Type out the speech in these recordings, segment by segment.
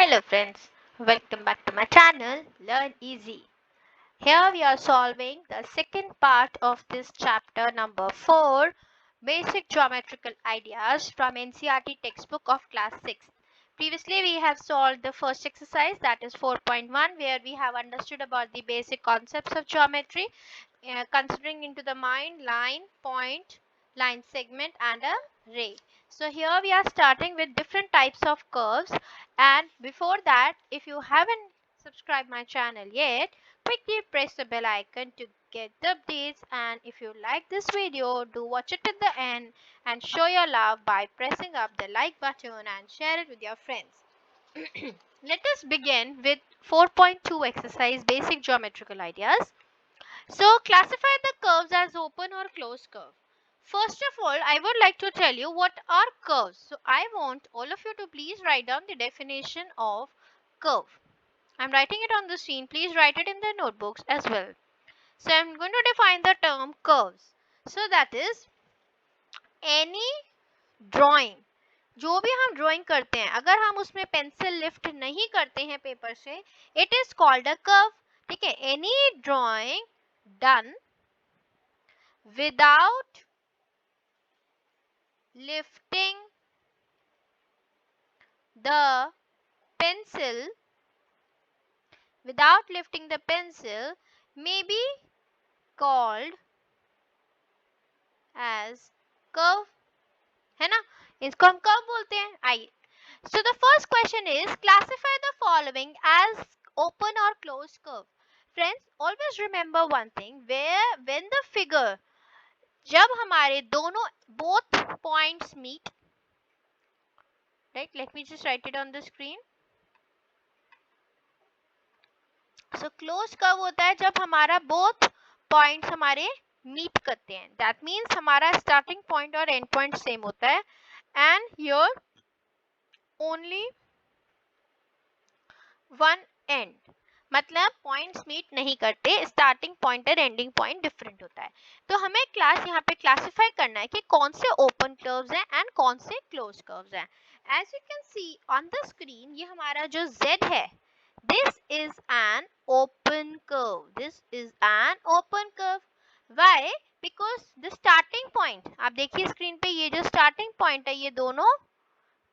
Hello friends, welcome back to my channel Learn Easy. Here we are solving the second part of this chapter number 4, Basic Geometrical Ideas from NCERT textbook of class 6. Previously we have solved the first exercise, that is 4.1, where we have understood about the basic concepts of geometry, considering into the mind, line, point, line segment and a ray. So here we are starting with different types of curves, and before that, if you haven't subscribed my channel yet, quickly press the bell icon to get the updates, and if you like this video, do watch it at the end and show your love by pressing up the like button and share it with your friends. Let us begin with 4.2 exercise, basic geometrical ideas. So classify the curves as open or closed curve. First of all, I would like to tell you what are curves. So I want all of you to please write down the definition of curve. I'm writing it on the screen. Please write it in the notebooks as well. So I'm going to define the term curves. So that is any drawing. जो भी हम drawing करते हैं, अगर हम उसमें pencil lift नहीं करते हैं पेपर से, it is called a curve. ठीक है, any drawing done without lifting the pencil may be called as curve, है ना, इसको हम कर्व बोलते हैं. आइए, so the first question is classify the following as open or closed curve. Friends, always remember one thing, where when the figure, जब हमारे दोनों both points meet, right, let me just write it on the screen. So closed curve होता है जब हमारा both points हमारे meet करते हैं. That means हमारा starting point और end point same होता है. And here only one end, मतलब पॉइंट्स मीट नहीं करते, स्टार्टिंग पॉइंट और एंडिंग पॉइंट डिफरेंट होता है. तो हमें क्लास यहाँ पे क्लासिफाई करना है कि कौन से ओपन कर्व्स हैं एंड कौन से क्लोज कर्व्स हैं. As you can see on the screen, ये हमारा जो Z है, this is an open curve. This is an open curve. Why? Because the starting point, आप देखिए स्क्रीन पे, ये जो स्टार्टिंग पॉइंट है, ये दोनों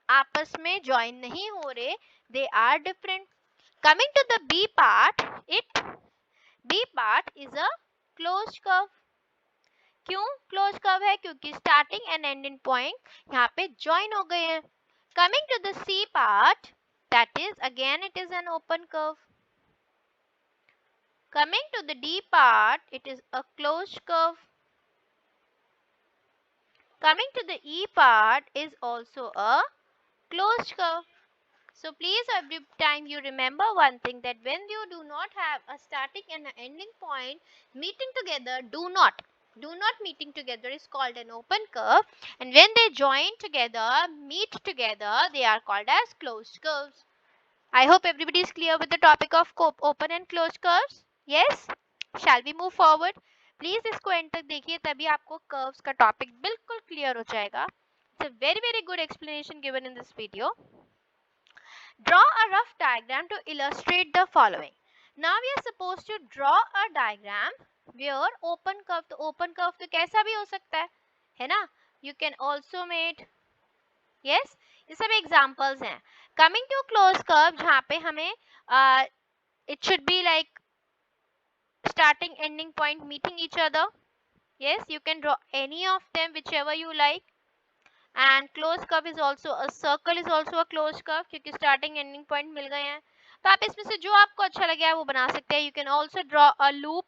आपस में ज्वाइन नहीं हो रहे, they are different. Coming to the B part, B part is a closed curve. क्यों closed curve है? क्योंकि starting and ending point यहाँ पे join हो गए हैं. Coming to the C part, that is again it is an open curve. Coming to the D part, it is a closed curve. Coming to the E part is also a closed curve. So please, every time you remember one thing, that when you do not have a starting and an ending point meeting together, do not meeting together is called an open curve, and when they join together, meet together, they are called as closed curves. I hope everybody is clear with the topic of open and closed curves. Yes, shall we move forward? Please इसको end तक देखिए, तभी आपको curves का topic बिल्कुल clear हो जाएगा. It's a very good explanation given in this video. Draw a rough diagram to illustrate the following. Now we are supposed to draw a diagram where open curve, तो open curve तो कैसा भी हो सकता है ना? You can also make, yes, ये सब examples हैं. Coming to closed curve, जहाँ पे हमें it should be like starting ending point meeting each other. Yes, you can draw any of them whichever you like. And closed curve is also a circle, is also a closed curve क्योंकि starting ending point मिल गए हैं. तो आप इसमें से जो आपको अच्छा लगे है वो बना सकते हैं. You can also draw a loop.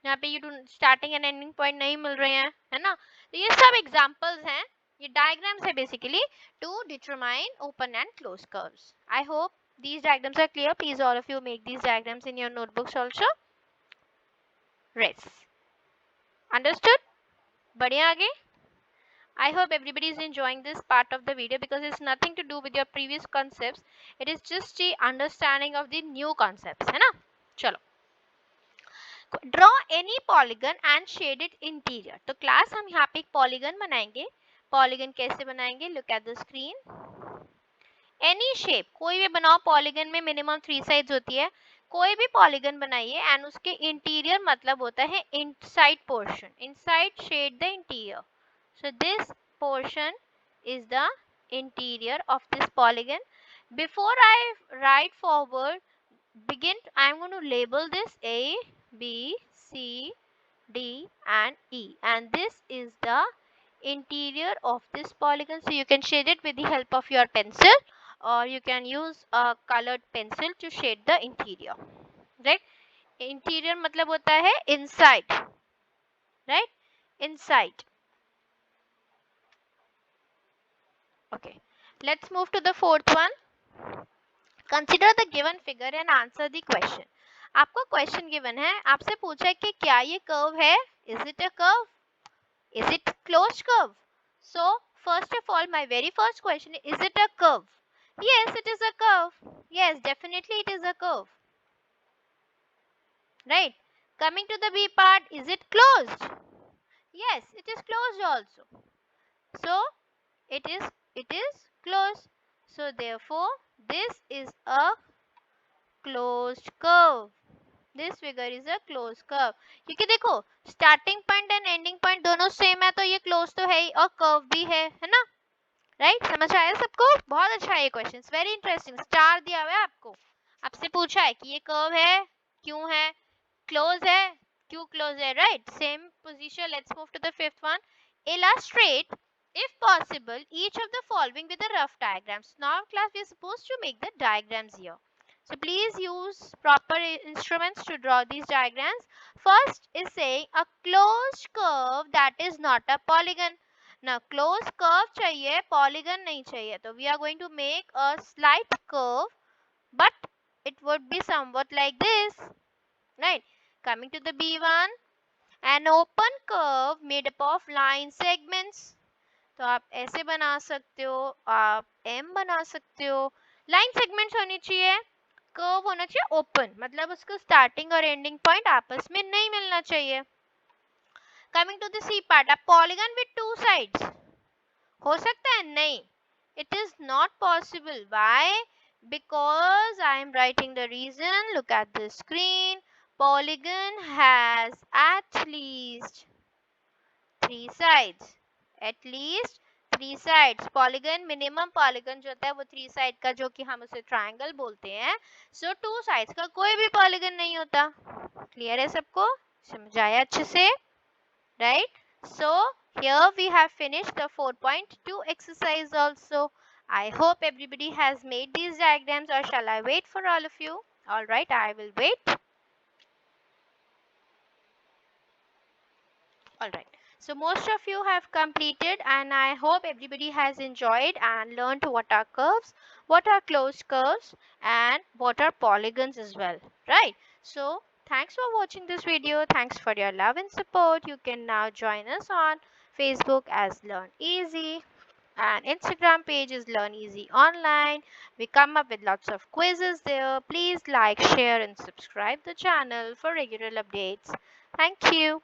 यहाँ पे ये starting and ending point नहीं मिल रहे हैं, है ना. तो ये सब examples हैं, ये diagrams है basically to determine open and closed curves. I hope these diagrams are clear. Please all of you make these diagrams in your notebooks also. Rest. Understood? बढ़िया आगे. I hope everybody is enjoying this part of the video because it's nothing to do with your previous concepts. It is just the understanding of the new concepts, है ना. चलो. Draw any polygon and shade it interior. तो class हम यहाँ पे एक polygon बनाएंगे. Polygon कैसे बनाएंगे? Look at the screen. Any shape कोई भी बनाओ, पॉलीगन में मिनिमम 3 साइड्स होती है, कोई भी पॉलीगन बनाइए एंड उसके इंटीरियर मतलब होता है inside portion, inside shade the interior. So this portion is the interior of this polygon. Before I write forward, begin, I am going to label this A, B, C, D and E, and this is the interior of this polygon. So you can shade it with the help of your pencil, or you can use a colored pencil to shade the interior. Right? Interior मतलब होता है inside. Right? Inside. Okay. Let's move to the fourth one. Consider the given figure and answer the question. आपको question given है, आपसे पूछा है कि क्या ये कर्व है, is it a curve, is it closed curve. So first of all my very first question is it a curve. yes it is a curve. yes definitely it is a curve. right. Coming to the B part, is it closed? yes it is closed also. So it is closed. So therefore this is a closed curve. This figure is a close curve. क्योंकि देखो starting point and ending point दोनों same है, तो ये close तो है ही और curve भी है ना. राइट समझ आया सबको? बहुत अच्छा है ये क्वेश्चन, वेरी इंटरेस्टिंग. स्टार दिया हुआ है आपको, आपसे पूछा है कि ये कर्व है, क्यों है, क्लोज है, क्यों क्लोज है. Right same position. Let's move to the fifth one. Illustrate if possible each of the following with a rough diagrams. Now class we are supposed to make the diagrams here. So please use proper instruments to draw these diagrams. First is saying a closed curve that is not a polygon. Now closed curve चाहिए, polygon नहीं चाहिए. तो we are going to make a slight curve, but it would be somewhat like this. Right. Coming to the B1, an open curve made up of line segments. तो आप ऐसे बना सकते हो, आप एम बना सकते हो. लाइन सेगमेंट्स होनी चाहिए, कर्व होना चाहिए ओपन, मतलब उसका स्टार्टिंग और एंडिंग पॉइंट आपस में नहीं मिलना चाहिए. Coming to the C part, a polygon with two sides हो सकता है? नहीं, it is not possible. Why? because I am writing the reason. Look at the screen. Polygon has at least three sides. At least three sides. Polygon minimum polygon जो होता है वो three side का, जो कि हम उसे ट्रायंगल बोलते हैं. सो टू साइड्स का कोई भी पॉलीगन नहीं होता. क्लियर है सबको? समझ आया अच्छे से? Right. So here we have finished the 4.2 exercise also. I hope everybody has made these diagrams, or shall I wait for all of you? All right, I will wait. All right. So most of you have completed, and I hope everybody has enjoyed and learned what are curves, what are closed curves, and what are polygons as well. Right. So thanks for watching this video. Thanks for your love and support. You can now join us on Facebook as Learn Easy, and Instagram page is Learn Easy Online. We come up with lots of quizzes there. Please like, share, and subscribe the channel for regular updates. Thank you.